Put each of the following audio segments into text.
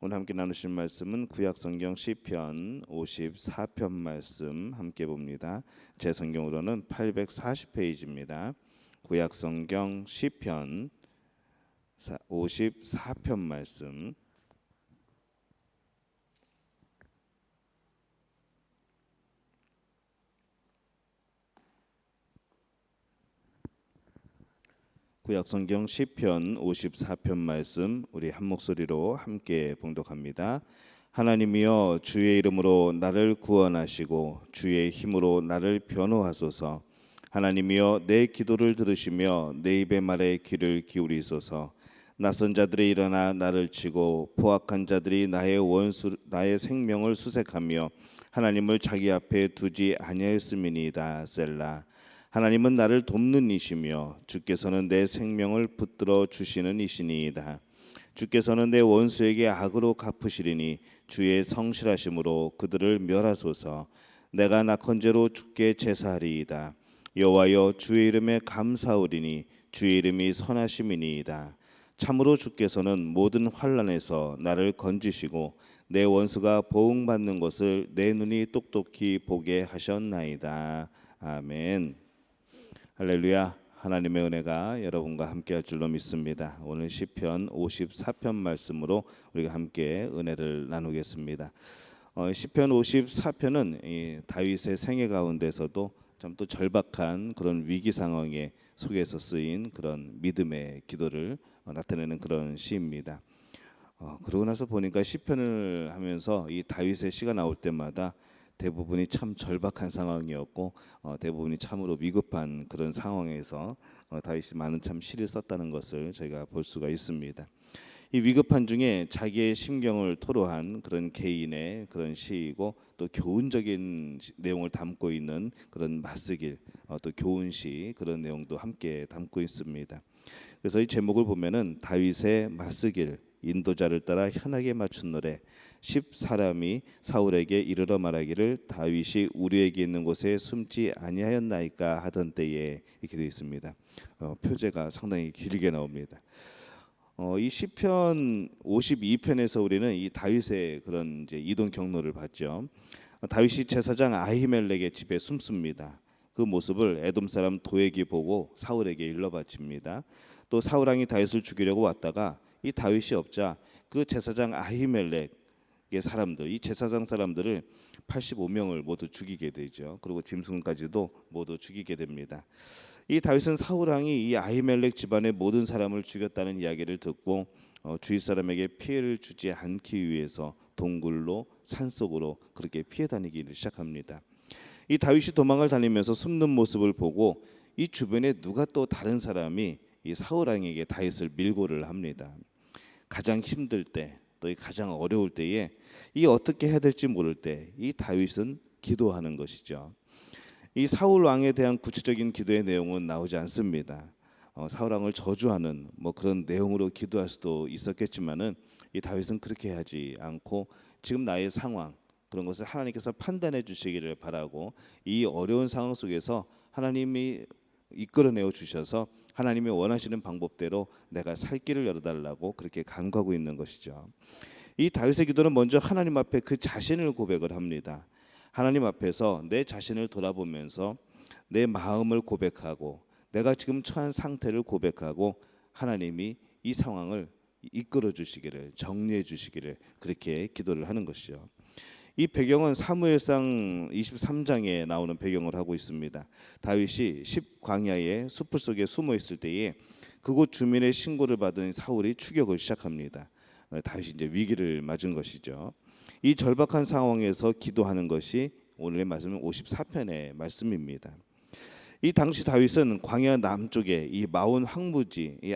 오늘 함께 나누실 말씀은 구약성경 시편 54편 말씀 함께 봅니다. 제 성경으로는 840페이지입니다. 구약성경 시편 54편 말씀. 구약성경 시편 54편 말씀 우리 한 목소리로 함께 봉독합니다. 하나님이여, 주의 이름으로 나를 구원하시고 주의 힘으로 나를 변호하소서. 하나님이여, 내 기도를 들으시며 내 입의 말에 귀를 기울이소서. 낯선 자들이 일어나 나를 치고 포악한 자들이 나의 생명을 수색하며 하나님을 자기 앞에 두지 아니하였음이니이다. 셀라. 하나님은 나를 돕는 이시며 주께서는 내 생명을 붙들어 주시는 이시니이다. 주께서는 내 원수에게 악으로 갚으시리니 주의 성실하심으로 그들을 멸하소서. 내가 낙헌제로 주께 제사하리이다. 여호와여, 주의 이름에 감사하오리니 주의 이름이 선하심이니이다. 참으로 주께서는 모든 환난에서 나를 건지시고 내 원수가 보응받는 것을 내 눈이 똑똑히 보게 하셨나이다. 아멘. 할렐루야. 하나님의 은혜가 여러분과 함께 할 줄로 믿습니다. 오늘 시편 54편 말씀으로 우리가 함께 은혜를 나누겠습니다. 시편 54편은 다윗의 생애 가운데서도 참 또 절박한 그런 위기 상황에 속에서 쓰인 그런 믿음의 기도를 나타내는 그런 시입니다. 그러고 나서 보니까 시편을 하면서 이 다윗의 시가 나올 때마다 대부분이 참 절박한 상황이었고 대부분이 참으로 위급한 그런 상황에서 다윗이 많은 참 시를 썼다는 것을 저희가 볼 수가 있습니다. 이 위급한 중에 자기의 심경을 토로한 그런 개인의 그런 시이고 또 교훈적인 내용을 담고 있는 그런 맞쓰길, 또 교훈시 그런 내용도 함께 담고 있습니다. 그래서 이 제목을 보면은 다윗의 맞쓰길, 인도자를 따라 현하게 맞춘 노래, 10사람이 사울에게 이르러 말하기를 다윗이 우리에게 있는 곳에 숨지 아니하였나이까 하던 때에, 이렇게 되어 있습니다. 표제가 상당히 길게 나옵니다. 이 시편 52편에서 우리는 이 다윗의 그런 이제 이동 경로를 봤죠. 다윗이 제사장 아히멜렉의 집에 숨습니다. 그 모습을 에돔 사람 도액이 보고 사울에게 일러 바칩니다. 또 사울 왕이 다윗을 죽이려고 왔다가 이 다윗이 없자 그 제사장 아히멜렉의 사람들, 이 제사장 사람들을 85명을 모두 죽이게 되죠. 그리고 짐승까지도 모두 죽이게 됩니다. 이 다윗은 사울왕이 이 아히멜렉 집안의 모든 사람을 죽였다는 이야기를 듣고 주위 사람에게 피해를 주지 않기 위해서 동굴로 산속으로 그렇게 피해 다니기를 시작합니다. 이 다윗이 도망을 다니면서 숨는 모습을 보고 이 주변에 누가 또 다른 사람이 이 사울왕에게 다윗을 밀고를 합니다. 가장 힘들 때, 또 가장 어려울 때에 이 어떻게 해야 될지 모를 때 이 다윗은 기도하는 것이죠. 이 사울 왕에 대한 구체적인 기도의 내용은 나오지 않습니다. 사울 왕을 저주하는 그런 내용으로 기도할 수도 있었겠지만은 이 다윗은 그렇게 하지 않고 지금 나의 상황, 그런 것을 하나님께서 판단해 주시기를 바라고 이 어려운 상황 속에서 하나님이 이끌어내어 주셔서 하나님이 원하시는 방법대로 내가 살 길을 열어달라고 그렇게 간구하고 있는 것이죠. 이 다윗의 기도는 먼저 하나님 앞에 그 자신을 고백을 합니다. 하나님 앞에서 내 자신을 돌아보면서 내 마음을 고백하고 내가 지금 처한 상태를 고백하고 하나님이 이 상황을 이끌어 주시기를, 정리해 주시기를 그렇게 기도를 하는 것이죠. 이 배경은 사무엘상 23장에 나오는 배경을 하고 있습니다. 다윗이 광야의 숲을 속에 숨어 있을 때에 그곳 주민의 신고를 받은 사울이 추격을 시작합니다. 다윗이 이제 위기를 맞은 것이죠. 이 절박한 상황에서 기도하는 것이 오늘의 말씀은 54편의 말씀입니다. 이 당시 다윗은 광야 남쪽에 이 마온 황무지 이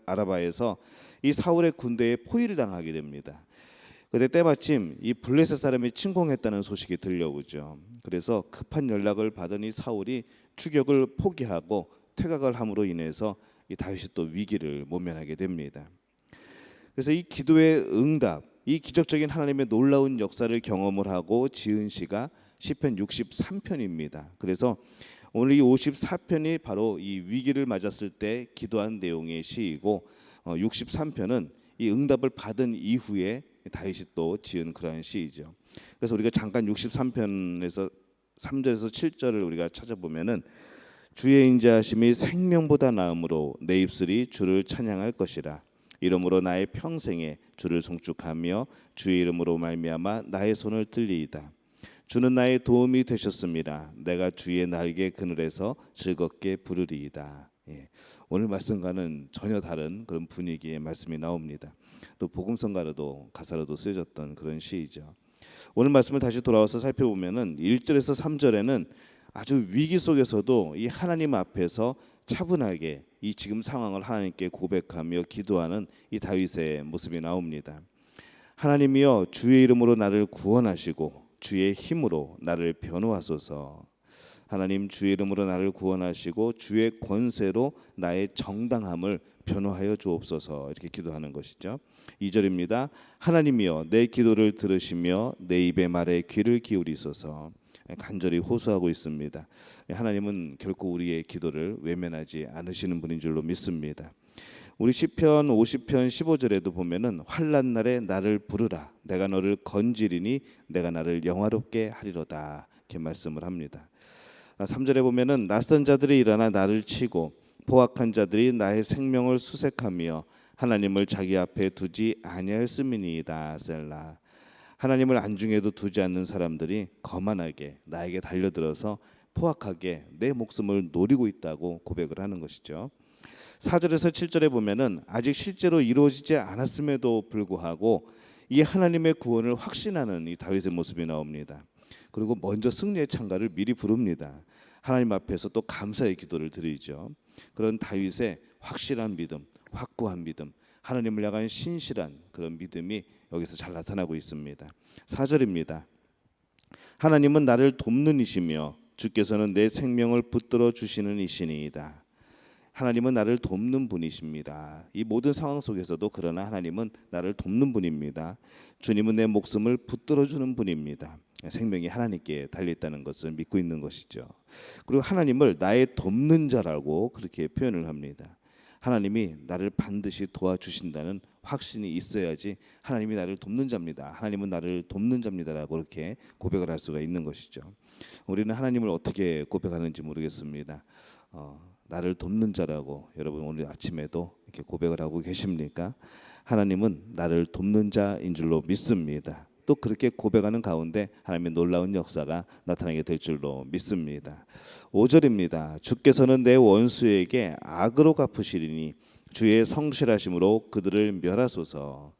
아라바에서 이 사울의 군대에 포위를 당하게 됩니다. 그때 때마침 이 블레셋 사람이 침공했다는 소식이 들려오죠. 그래서 급한 연락을 받은 이 사울이 추격을 포기하고 퇴각을 함으로 인해서 이 다윗이 또 위기를 모면하게 됩니다. 그래서 이 기도의 응답, 이 기적적인 하나님의 놀라운 역사를 경험을 하고 지은 시가 시편 63편입니다. 그래서 오늘 이 54편이 바로 이 위기를 맞았을 때 기도한 내용의 시이고 63편은 이 응답을 받은 이후에 다윗이 또 지은 그러한 시이죠. 그래서 우리가 잠깐 63편에서 3절에서 7절을 우리가 찾아보면은 주의 인자하심이 생명보다 나음으로 내 입술이 주를 찬양할 것이라. 이러므로 나의 평생에 주를 송축하며 주의 이름으로 말미암아 나의 손을 들리이다. 주는 나의 도움이 되셨습니다. 내가 주의 날개 그늘에서 즐겁게 부르리이다. 예. 오늘 말씀과는 전혀 다른 그런 분위기의 말씀이 나옵니다. 또 복음성가로도 가사로도 쓰여졌던 그런 시이죠. 오늘 말씀을 다시 돌아와서 살펴보면은 1절에서 3절에는 아주 위기 속에서도 이 하나님 앞에서 차분하게 이 지금 상황을 하나님께 고백하며 기도하는 이 다윗의 모습이 나옵니다. 하나님이여 주의 이름으로 나를 구원하시고 주의 힘으로 나를 변호하소서. 하나님 주의 이름으로 나를 구원하시고 주의 권세로 나의 정당함을 변호하여 주옵소서. 이렇게 기도하는 것이죠. 2절입니다. 하나님이여 내 기도를 들으시며 내 입의 말에 귀를 기울이소서. 간절히 호소하고 있습니다. 하나님은 결코 우리의 기도를 외면하지 않으시는 분인 줄로 믿습니다. 우리 시편 50편 15절에도 보면은 환난 날에 나를 부르라 내가 너를 건지리니 내가 나를 영화롭게 하리로다 이렇게 말씀을 합니다. 3절에 보면은 낯선 자들이 일어나 나를 치고 포악한 자들이 나의 생명을 수색하며 하나님을 자기 앞에 두지 아니하였음이니이다. 셀라. 하나님을 안중에도 두지 않는 사람들이 거만하게 나에게 달려들어서 포악하게 내 목숨을 노리고 있다고 고백을 하는 것이죠. 4절에서 7절에 보면은 아직 실제로 이루어지지 않았음에도 불구하고 이 하나님의 구원을 확신하는 이 다윗의 모습이 나옵니다. 그리고 먼저 승리의 찬가를 미리 부릅니다. 하나님 앞에서 또 감사의 기도를 드리죠. 그런 다윗의 확실한 믿음, 확고한 믿음, 하나님을 향한 신실한 그런 믿음이 여기서 잘 나타나고 있습니다. 4절입니다. 하나님은 나를 돕는 이시며 주께서는 내 생명을 붙들어 주시는 이시니이다. 하나님은 나를 돕는 분이십니다. 이 모든 상황 속에서도 그러나 하나님은 나를 돕는 분입니다. 주님은 내 목숨을 붙들어 주는 분입니다. 생명이 하나님께 달려있다는 것을 믿고 있는 것이죠. 그리고 하나님을 나의 돕는 자라고 그렇게 표현을 합니다. 하나님이 나를 반드시 도와주신다는 확신이 있어야지 하나님이 나를 돕는 자입니다. 하나님은 나를 돕는 자입니다라고 이렇게 고백을 할 수가 있는 것이죠. 우리는 하나님을 어떻게 고백하는지 모르겠습니다. 나를 돕는 자라고 여러분 오늘 아침에도 이렇게 고백을 하고 계십니까? 하나님은 나를 돕는 자인 줄로 믿습니다. 또 그렇게 고백하는 가운데 하나님의 놀라운 역사가 나타나게 될 줄로 믿습니다. 5절입니다. 주께서는 내 원수에게 악으로 갚으시리니 주의 성실하심으로 그들을 멸하소서.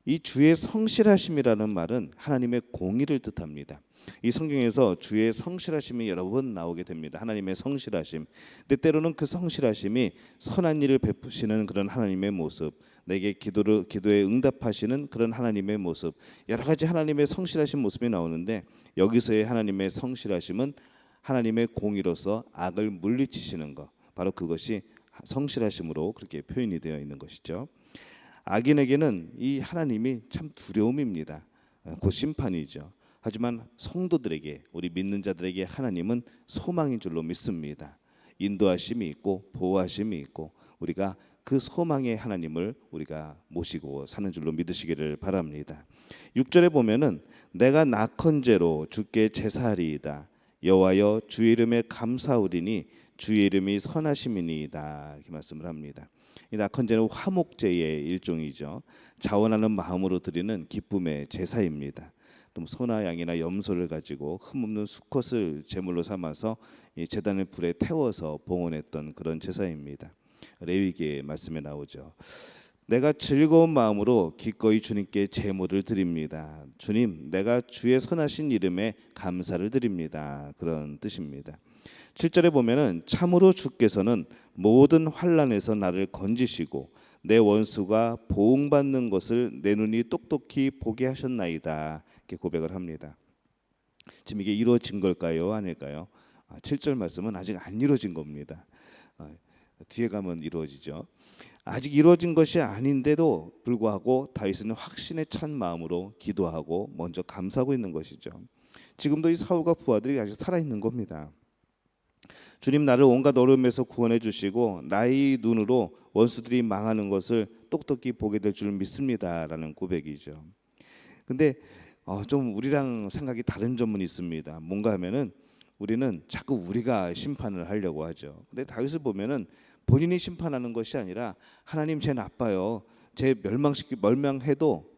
이 주의 성실하심이라는 말은 하나님의 공의를 뜻합니다. 이 성경에서 주의 성실하심이 여러 번 나오게 됩니다. 하나님의 성실하심. 근데 때로는 그 성실하심이 선한 일을 베푸시는 그런 하나님의 모습, 내게 기도에 응답하시는 그런 하나님의 모습, 여러 가지 하나님의 성실하신 모습이 나오는데 여기서의 하나님의 성실하심은 하나님의 공의로서 악을 물리치시는 것, 바로 그것이 성실하심으로 그렇게 표현이 되어 있는 것이죠. 악인에게는 이 하나님이 참 두려움입니다. 곧 심판이죠. 하지만 성도들에게, 우리 믿는 자들에게 하나님은 소망인 줄로 믿습니다. 인도하심이 있고 보호하심이 있고 우리가 그 소망의 하나님을 우리가 모시고 사는 줄로 믿으시기를 바랍니다. 6절에 보면은 내가 낙헌제로 주께 제사하리이다. 여호와여 주의 이름에 감사하리니 주의 이름이 선하심이니이다. 이렇게 말씀을 합니다. 이 낙헌제는 화목제의 일종이죠. 자원하는 마음으로 드리는 기쁨의 제사입니다. 또 소나 양이나 염소를 가지고 흠없는 수컷을 제물로 삼아서 이 제단의 불에 태워서 봉헌했던 그런 제사입니다. 레위기의 말씀에 나오죠. 내가 즐거운 마음으로 기꺼이 주님께 제물을 드립니다. 주님, 내가 주의 선하신 이름에 감사를 드립니다. 그런 뜻입니다. 7절에 보면은 참으로 주께서는 모든 환난에서 나를 건지시고 내 원수가 보응받는 것을 내 눈이 똑똑히 보게 하셨나이다. 이렇게 고백을 합니다. 지금 이게 이루어진 걸까요? 아닐까요? 7절 말씀은 아직 안 이루어진 겁니다. 뒤에 가면 이루어지죠. 아직 이루어진 것이 아닌데도 불구하고 다윗은 확신에 찬 마음으로 기도하고 먼저 감사하고 있는 것이죠. 지금도 이 사울과 부하들이 아직 살아있는 겁니다. 주님, 나를 온갖 어려움에서 구원해 주시고 나의 눈으로 원수들이 망하는 것을 똑똑히 보게 될 줄 믿습니다라는 고백이죠. 근데 좀 우리랑 생각이 다른 점은 있습니다. 뭔가 하면은 우리는 자꾸 우리가 심판을 하려고 하죠. 근데 다윗을 보면은 본인이 심판하는 것이 아니라 하나님, 쟤 나빠요. 쟤 멸망해도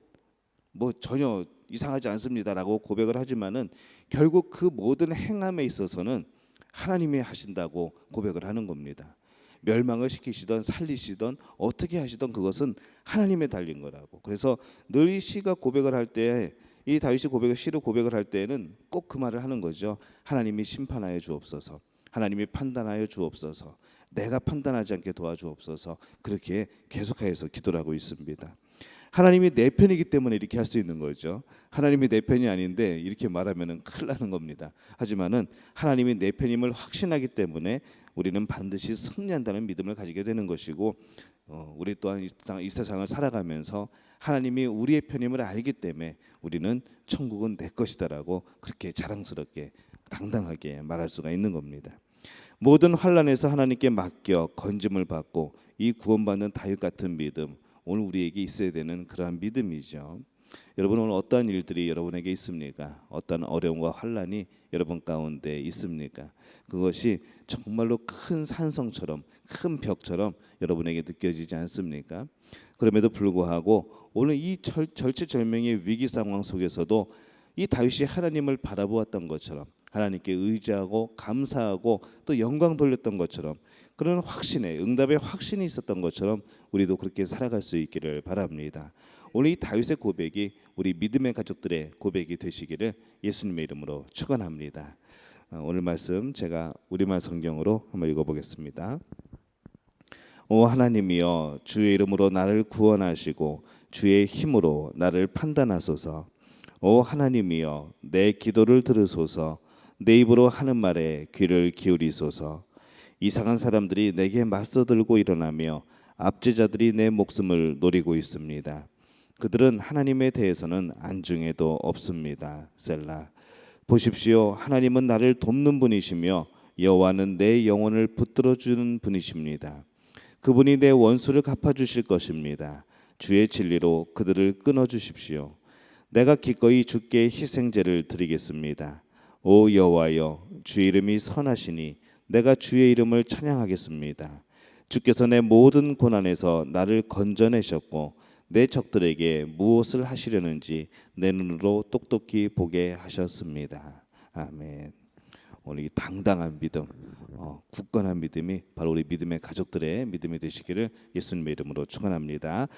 뭐 전혀 이상하지 않습니다라고 고백을 하지만은 결국 그 모든 행함에 있어서는 하나님이 하신다고 고백을 하는 겁니다. 멸망을 시키시던 살리시던 어떻게 하시던 그것은 하나님에 달린 거라고. 그래서 늘 이 시가 고백을 할 때, 이 다윗이 시로 고백을 할 때에는 꼭 그 말을 하는 거죠. 하나님이 심판하여 주옵소서. 하나님이 판단하여 주옵소서. 내가 판단하지 않게 도와주옵소서. 그렇게 계속해서 기도를 하고 있습니다. 하나님이 내 편이기 때문에 이렇게 할 수 있는 거죠. 하나님이 내 편이 아닌데 이렇게 말하면은 큰일 나는 겁니다. 하지만은 하나님이 내 편임을 확신하기 때문에 우리는 반드시 승리한다는 믿음을 가지게 되는 것이고, 우리 또한 이 세상을 살아가면서 하나님이 우리의 편임을 알기 때문에 우리는 천국은 내 것이다라고 그렇게 자랑스럽게 당당하게 말할 수가 있는 겁니다. 모든 환난에서 하나님께 맡겨 건짐을 받고 이 구원받는 다윗 같은 믿음, 오늘 우리에게 있어야 되는 그러한 믿음이죠. 여러분, 오늘 어떠한 일들이 여러분에게 있습니까? 어떤 어려움과 환난이 여러분 가운데 있습니까? 그것이 정말로 큰 산성처럼, 큰 벽처럼 여러분에게 느껴지지 않습니까? 그럼에도 불구하고 오늘 이 절체절명의 위기 상황 속에서도 이 다윗이 하나님을 바라보았던 것처럼, 하나님께 의지하고 감사하고 또 영광 돌렸던 것처럼, 그런 확신에, 응답의 확신이 있었던 것처럼 우리도 그렇게 살아갈 수 있기를 바랍니다. 오늘 이 다윗의 고백이 우리 믿음의 가족들의 고백이 되시기를 예수님의 이름으로 축원합니다. 오늘 말씀 제가 우리말 성경으로 한번 읽어보겠습니다. 오 하나님이여, 주의 이름으로 나를 구원하시고 주의 힘으로 나를 판단하소서. 오 하나님이여, 내 기도를 들으소서. 내 입으로 하는 말에 귀를 기울이소서. 이상한 사람들이 내게 맞서들고 일어나며 압제자들이 내 목숨을 노리고 있습니다. 그들은 하나님에 대해서는 안중에도 없습니다. 셀라. 보십시오, 하나님은 나를 돕는 분이시며 여호와는 내 영혼을 붙들어 주는 분이십니다. 그분이 내 원수를 갚아주실 것입니다. 주의 진리로 그들을 끊어주십시오. 내가 기꺼이 주께 희생제를 드리겠습니다. 오 여호와여, 주의 이름이 선하시니 내가 주의 이름을 찬양하겠습니다. 주께서 내 모든 고난에서 나를 건져내셨고 내 적들에게 무엇을 하시려는지 내 눈으로 똑똑히 보게 하셨습니다. 아멘. 오늘 이 당당한 믿음, 굳건한 믿음이 바로 우리 믿음의 가족들의 믿음이 되시기를 예수님의 이름으로 축원합니다.